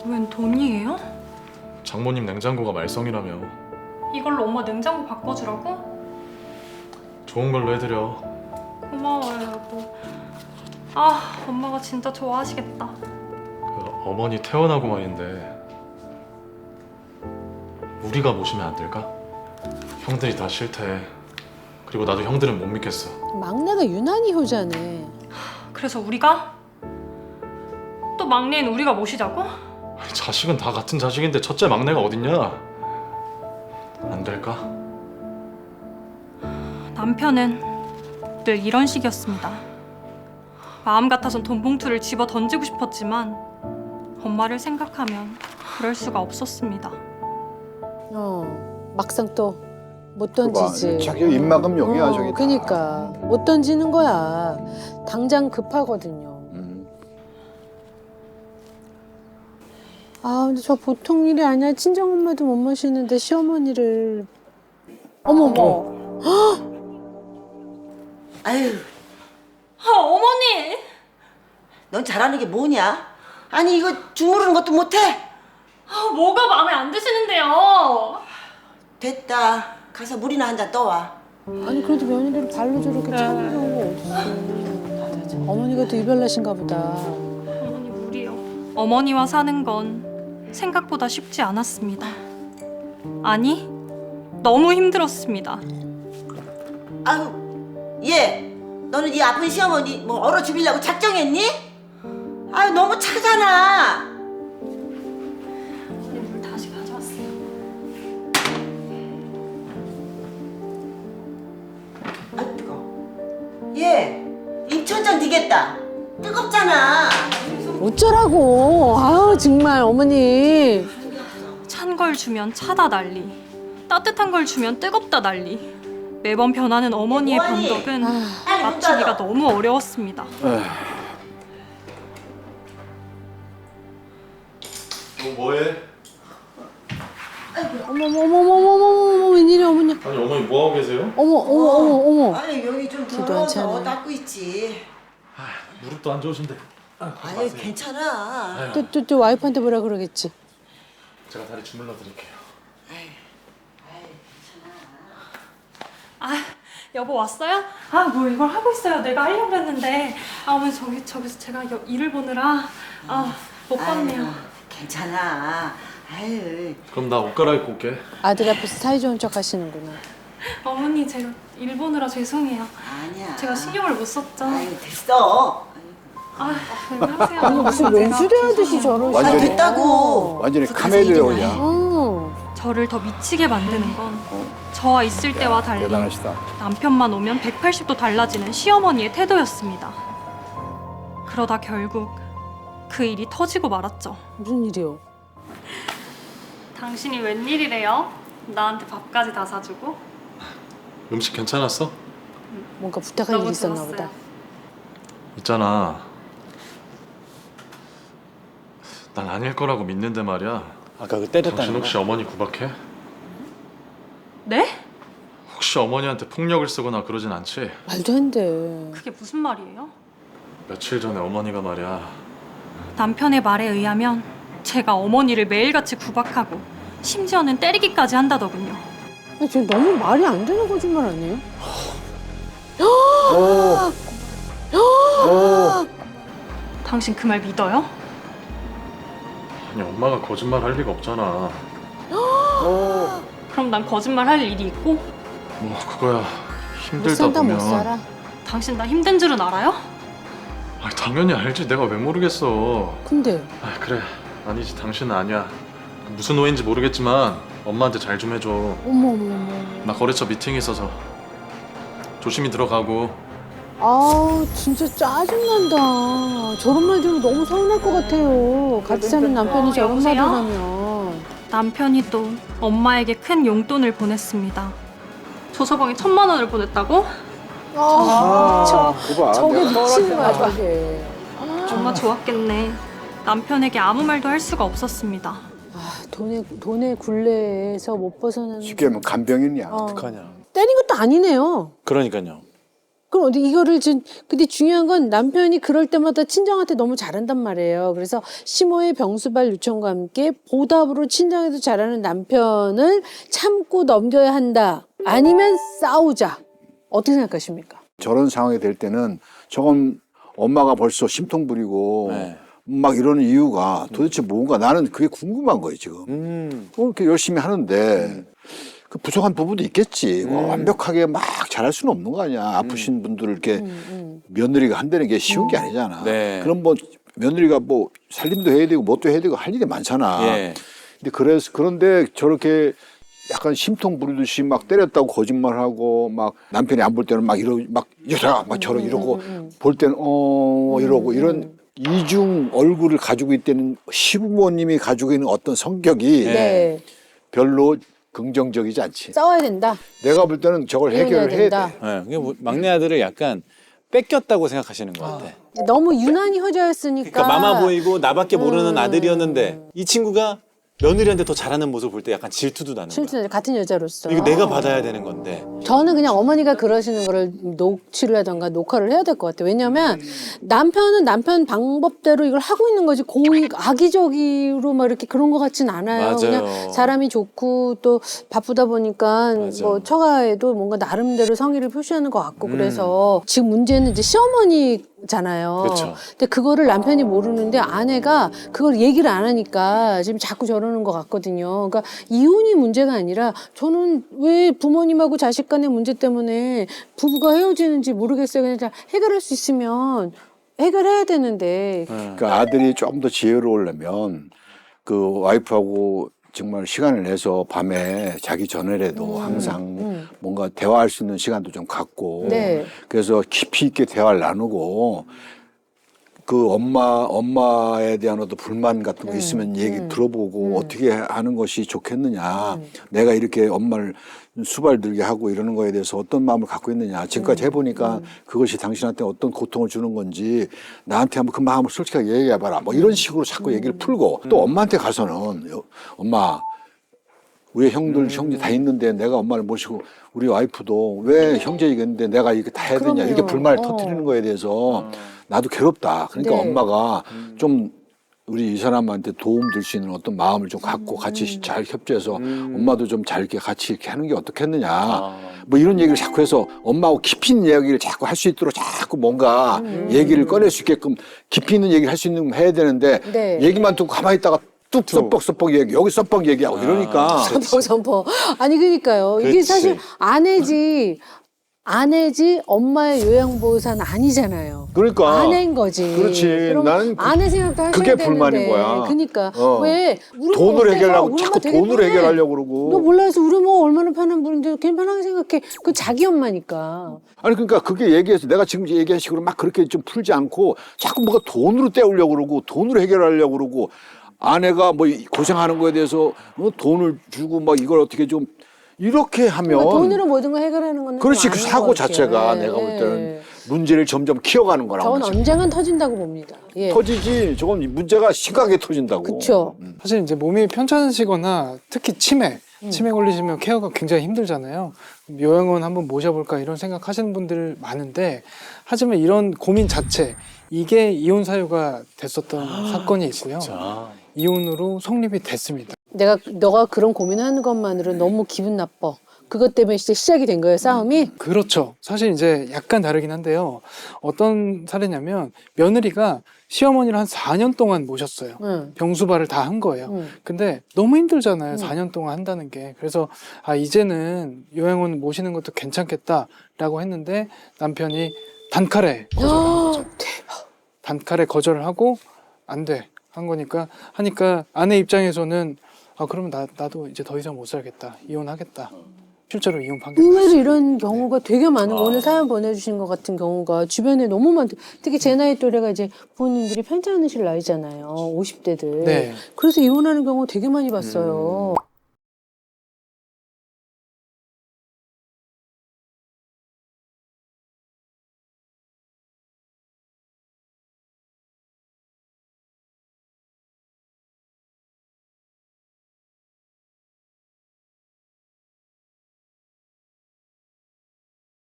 웬 돈이에요? 장모님 냉장고가 말썽이라며. 이걸로 엄마 냉장고 바꿔주라고? 좋은 걸로 해드려. 고마워요 여보. 아 엄마가 진짜 좋아하시겠다. 그 어머니 태어나고 말인데 우리가 모시면 안 될까? 형들이 다 싫대. 그리고 나도 형들은 못 믿겠어. 막내가 유난히 효자네. 그래서 우리가? 또 막내인 우리가 모시자고? 아니, 자식은 다 같은 자식인데 첫째 막내가 어딨냐? 안 될까? 남편은 늘 이런 식이었습니다. 마음 같아선 돈 봉투를 집어 던지고 싶었지만 엄마를 생각하면 그럴 수가 없었습니다. 막상 또 못 던지지. 자기 입막음 용이야 저기 다. 그러니까 못 던지는 거야. 당장 급하거든요. 아 근데 저 보통 일이 아니야. 친정 엄마도 못 모시는데 시어머니를. 어머머. 아유, 어머니! 넌 잘하는 게 뭐냐? 아니 이거 주무르는 것도 못해? 뭐가 마음에 안 드시는데요? 됐다. 가서 물이나 한 잔 떠와. 아니 그래도 며느리를 발로 저렇게 차는 경우가 어딨어. 어머니가 또 이별나신가 보다. 어머니 무리요. 어머니와 사는 건 생각보다 쉽지 않았습니다. 아니, 너무 힘들었습니다. 아유, 얘, 너는 이 아픈 시어머니 뭐 얼어 죽이려고 작정했니? 아유 너무 차잖아. 물 다시 가져왔어요. 아 뜨거. 얘, 입천장 되겠다. 뜨겁잖아. 어쩌라고. 아우 정말 어머니. 찬 걸 주면 차다 난리, 따뜻한 걸 주면 뜨겁다 난리. 매번 변하는 어머니의 뭐하니? 변덕은 빨리 문 맞추기가 닫아. 너무 어려웠습니다. 너 뭐해? 어머머머머머머머 웬일이야 어머니. 아니 어머니 뭐하고 계세요? 어머. 아니 여기 좀 기도 안 더러워서 차네. 닦고 있지. 무릎도 안 좋으신데. 아유 괜찮아. 또 와이프한테 뭐라 그러겠지. 제가 다리 주물러 드릴게요. 아, 여보 왔어요? 아, 뭐 이걸 하고 있어요. 내가 하려고 했는데. 아, 어머니 저기서 제가 일을 보느라 못 봤네요. 아유, 괜찮아. 아유. 그럼 나 옷 갈아입고 올게. 아들 앞에서 사이좋은 척 하시는구나. 어머니 제가 일 보느라 죄송해요. 아니야. 제가 신경을 못 썼죠. 아유 됐어. 아, 하세요. 아니 무슨 왼수대하듯이 저러시고. 아 완전히- 됐다고. 완전히 가서 카멜레온이야. 일이나 저를 더 미치게 만드는 건 저와 있을 때와 달리 대단하시다. 남편만 오면 180도 달라지는 시어머니의 태도였습니다. 그러다 결국 그 일이 터지고 말았죠. 무슨 일이요? 당신이 웬일이래요? 나한테 밥까지 다 사주고? 음식 괜찮았어? 뭔가 부탁할 일이 있었나 좋았어요. 보다. 있잖아. 난 아닐 거라고 믿는데 말이야. 아까 그 당신 때렸다는 혹시 거. 어머니 구박해? 네? 혹시 어머니한테 폭력을 쓰거나 그러진 않지? 말도 안 돼. 그게 무슨 말이에요? 며칠 전에 어머니가 말이야. 남편의 말에 의하면 제가 어머니를 매일같이 구박하고 심지어는 때리기까지 한다더군요. 아니, 지금 너무 말이 안 되는 거짓말 아니에요? 당신 그 말 믿어요? 아니 엄마가 거짓말 할 리가 없잖아. 그럼 난 거짓말 할 일이 있고? 뭐 그거야 못 힘들다 산다 보면. 못 살아. 당신 나 힘든 줄은 알아요? 아니, 당연히 알지. 내가 왜 모르겠어. 근데 아 그래 아니지 당신은 아니야. 무슨 오해인지 모르겠지만 엄마한테 잘 좀 해줘. 어머. 나 거래처 미팅 있어서 조심히 들어가고. 아 진짜 짜증난다. 저런 말 들으면 너무 서운할 것 같아요. 같이 사는 남편이 저런 말을 여보세요? 하면. 남편이 또 엄마에게 큰 용돈을 보냈습니다. 조서방이 1,000만 원을 보냈다고? 그거 저게 내가 미치는 거야 저게. 엄마 좋았겠네. 남편에게 아무 말도 할 수가 없었습니다. 아, 돈의 굴레에서 못 벗어나는. 쉽게 하면 간병인이야. 어. 어떡하냐. 때린 것도 아니네요. 그러니까요. 그럼 어디 이거를 지금 근데 중요한 건 남편이 그럴 때마다 친정한테 너무 잘한단 말이에요. 그래서 시모의 병수발 요청과 함께 보답으로 친정에서 잘하는 남편을 참고 넘겨야 한다. 아니면 싸우자. 어떻게 생각하십니까? 저런 상황이 될 때는 저건 엄마가 벌써 심통 부리고 네. 막 이러는 이유가 도대체 뭔가 나는 그게 궁금한 거예요 지금. 이렇게 열심히 하는데 그 부족한 부분도 있겠지. 뭐 완벽하게 막 잘할 수는 없는 거 아니야. 아프신 분들을 이렇게 며느리가 한다는 게 쉬운 게 아니잖아. 네. 그럼 뭐 며느리가 뭐 살림도 해야 되고 뭣도 해야 되고 할 일이 많잖아. 예. 근데 그런데 저렇게 약간 심통 부리듯이 막 때렸다고 거짓말하고 막 남편이 안 볼 때는 막 이러라 막 저러 이러고 볼 때는 이러고 이런 이중 얼굴을 가지고 있다는 시부모님이 가지고 있는 어떤 성격이 네. 별로 긍정적이지 않지. 싸워야 된다. 내가 볼 때는 저걸 이혼해야 해결을 해야 된다. 돼. 네. 그게 뭐 막내 아들을 약간 뺏겼다고 생각하시는 것 같아. 너무 유난히 허전했으니까. 그러니까 마마 보이고 나밖에 모르는 아들이었는데 이 친구가 며느리한테 더 잘하는 모습을 볼 때 약간 질투도 나는 거야. 실제 같은 여자로서. 이거 내가 받아야 되는 건데. 저는 그냥 어머니가 그러시는 거를 녹취를 하던가 녹화를 해야 될 것 같아요. 왜냐면 남편은 남편 방법대로 이걸 하고 있는 거지 악의적으로 막 이렇게 그런 것 같진 않아요. 맞아요. 그냥 사람이 좋고 또 바쁘다 보니까 맞아. 뭐 처가에도 뭔가 나름대로 성의를 표시하는 것 같고 그래서 지금 문제는 이제 시어머니잖아요. 그렇죠. 근데 그거를 남편이 모르는데 아내가 그걸 얘기를 안 하니까 지금 자꾸 저러는 것 같거든요. 그러니까 이혼이 문제가 아니라 저는 왜 부모님하고 자식 간의 문제 때문에 부부가 헤어지는지 모르겠어요. 그냥 해결할 수 있으면 해결해야 되는데. 그러니까 아들이 좀 더 지혜로우려면 그 와이프하고 정말 시간을 내서 밤에 자기 전에라도 항상 뭔가 대화할 수 있는 시간도 좀 갖고 네. 그래서 깊이 있게 대화를 나누고 그 엄마에 대한 어떤 불만 같은 거 있으면 얘기 들어보고 어떻게 하는 것이 좋겠느냐. 내가 이렇게 엄마를 수발들게 하고 이러는 거에 대해서 어떤 마음을 갖고 있느냐. 지금까지 해보니까 그것이 당신한테 어떤 고통을 주는 건지 나한테 한번 그 마음을 솔직하게 얘기해봐라. 뭐 이런 식으로 자꾸 얘기를 풀고 또 엄마한테 가서는 엄마 우리 형제 다 있는데 내가 엄마를 모시고 우리 와이프도 왜 형제이가 있는데 내가 이렇게 다 해야 되냐. 그럼요. 이렇게 불만을 터뜨리는 거에 대해서 나도 괴롭다. 그러니까 네. 엄마가 좀 우리 이 사람한테 도움 줄 수 있는 어떤 마음을 좀 갖고 같이 잘 협조해서 엄마도 좀 잘 이렇게 같이 이렇게 하는 게 어떻겠느냐. 뭐 이런 얘기를 자꾸 해서 엄마하고 깊이 있는 이야기를 자꾸 할 수 있도록 자꾸 뭔가 얘기를 꺼낼 수 있게끔 깊이 있는 얘기를 할 수 있는 건 해야 되는데 네. 얘기만 듣고 가만히 있다가 뚝 썩뻑썩뻑 얘기 여기 썩뻑 얘기하고 이러니까 선포. 아니 그러니까요. 이게 그렇지. 사실 아내지 엄마의 요양보호사는 아니잖아요. 그러니까 아내인 거지. 그렇지. 그럼 나는 아내 생각도 하셔야 그게 되는데. 불만인 거야. 그러니까 왜 우리 돈으로 어때서? 해결하고 우리 자꾸 엄마 되게 돈으로 편해. 해결하려고 그러고 너 몰라서 우리 엄마 얼마나 편한 분인데 그냥 편하게 생각해. 그 자기 엄마니까. 아니 그러니까 그게 얘기해서 내가 지금 얘기한 식으로 막 그렇게 좀 풀지 않고 자꾸 뭐가 돈으로 때우려고 그러고 돈으로 해결하려고 그러고 아내가 뭐 고생하는 거에 대해서 돈을 주고 막 이걸 어떻게 좀 이렇게 하면 그러니까 돈으로 모든 걸 해결하는 건 그렇지 좀 그 아닌 사고 것 같아요. 자체가 예, 내가 볼 예. 때는 문제를 점점 키워가는 거라고 저건 생각해. 언젠간 터진다고 봅니다. 예. 터지지 저건 문제가 심각하게 터진다고. 그렇죠. 사실 이제 몸이 편찮으시거나 특히 치매 걸리시면 케어가 굉장히 힘들잖아요. 요양원 한번 모셔볼까 이런 생각하시는 분들 많은데 하지만 이런 고민 자체 이게 이혼 사유가 됐었던 사건이 있고요. 자. 이혼으로 성립이 됐습니다. 너가 그런 고민하는 것만으로 너무 기분 나빠. 그것 때문에 진짜 시작이 된 거예요, 싸움이? 그렇죠. 사실 이제 약간 다르긴 한데요. 어떤 사례냐면 며느리가 시어머니를 한 4년 동안 모셨어요. 응. 병수발을 다 한 거예요. 응. 근데 너무 힘들잖아요. 4년 동안 한다는 게. 그래서 이제는 요양원 모시는 것도 괜찮겠다라고 했는데 남편이 단칼에 거절한 거죠. 단칼에 거절을 하고 안 돼. 한 거니까 하니까 아내 입장에서는 그러면 나도 이제 더 이상 못 살겠다. 이혼하겠다. 실제로 이혼 판결. 의외로 이런 경우가 되게 많은 거 오늘 사연 보내주신 것 같은 경우가 주변에 너무 많대. 특히 제 나이 또래가 이제 부모님들이 편찮으실 나이잖아요. 50대들. 네. 그래서 이혼하는 경우 되게 많이 봤어요.